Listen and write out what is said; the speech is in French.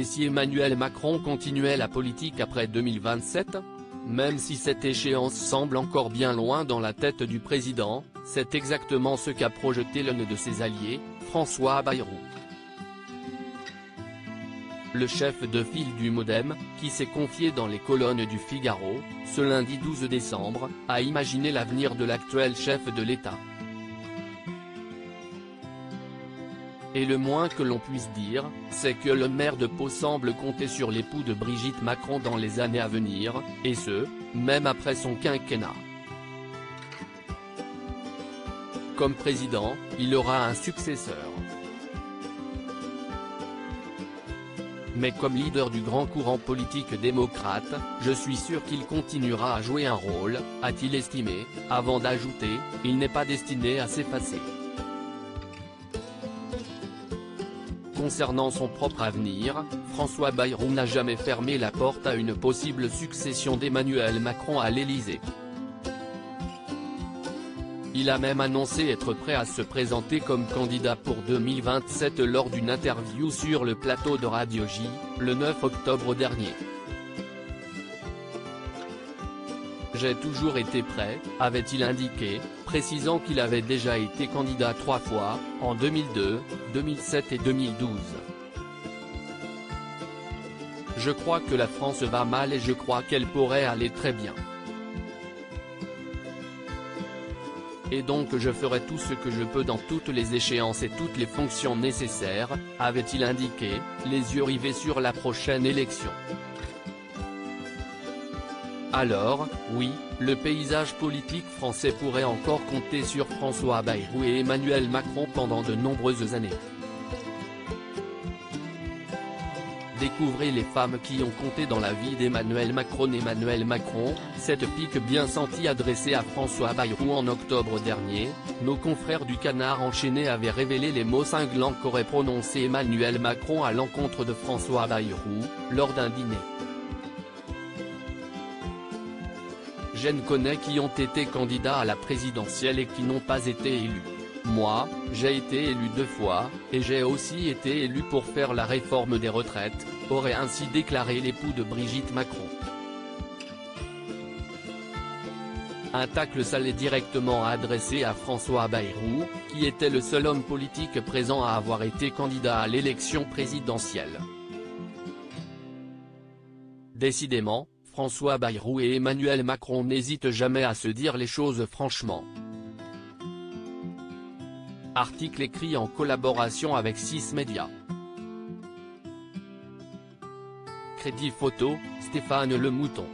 Et si Emmanuel Macron continuait la politique après 2027 ? Même si cette échéance semble encore bien loin dans la tête du président, c'est exactement ce qu'a projeté l'un de ses alliés, François Bayrou. Le chef de file du MoDem, qui s'est confié dans les colonnes du Figaro, ce lundi 12 décembre, a imaginé l'avenir de l'actuel chef de l'État. Et le moins que l'on puisse dire, c'est que le maire de Pau semble compter sur l'époux de Brigitte Macron dans les années à venir, et ce, même après son quinquennat. Comme président, il aura un successeur. Mais comme leader du grand courant politique démocrate, je suis sûr qu'il continuera à jouer un rôle, a-t-il estimé, avant d'ajouter, il n'est pas destiné à s'effacer. Concernant son propre avenir, François Bayrou n'a jamais fermé la porte à une possible succession d'Emmanuel Macron à l'Élysée. Il a même annoncé être prêt à se présenter comme candidat pour 2027 lors d'une interview sur le plateau de Radio J, le 9 octobre dernier. J'ai toujours été prêt, avait-il indiqué, précisant qu'il avait déjà été candidat 3 fois, en 2002, 2007 et 2012. Je crois que la France va mal et je crois qu'elle pourrait aller très bien. Et donc je ferai tout ce que je peux dans toutes les échéances et toutes les fonctions nécessaires, avait-il indiqué, les yeux rivés sur la prochaine élection. Alors, oui, le paysage politique français pourrait encore compter sur François Bayrou et Emmanuel Macron pendant de nombreuses années. Découvrez les femmes qui ont compté dans la vie d'Emmanuel Macron. Emmanuel Macron, cette pique bien sentie adressée à François Bayrou en octobre dernier, nos confrères du Canard enchaîné avaient révélé les mots cinglants qu'aurait prononcé Emmanuel Macron à l'encontre de François Bayrou, lors d'un dîner. Je ne connais qui ont été candidats à la présidentielle et qui n'ont pas été élus. Moi, j'ai été élu 2 fois, et j'ai aussi été élu pour faire la réforme des retraites, aurait ainsi déclaré l'époux de Brigitte Macron. Un tacle salé directement adressé à François Bayrou, qui était le seul homme politique présent à avoir été candidat à l'élection présidentielle. Décidément, François Bayrou et Emmanuel Macron n'hésitent jamais à se dire les choses franchement. Article écrit en collaboration avec 6 médias. Crédit photo, Stéphane Le Mouton.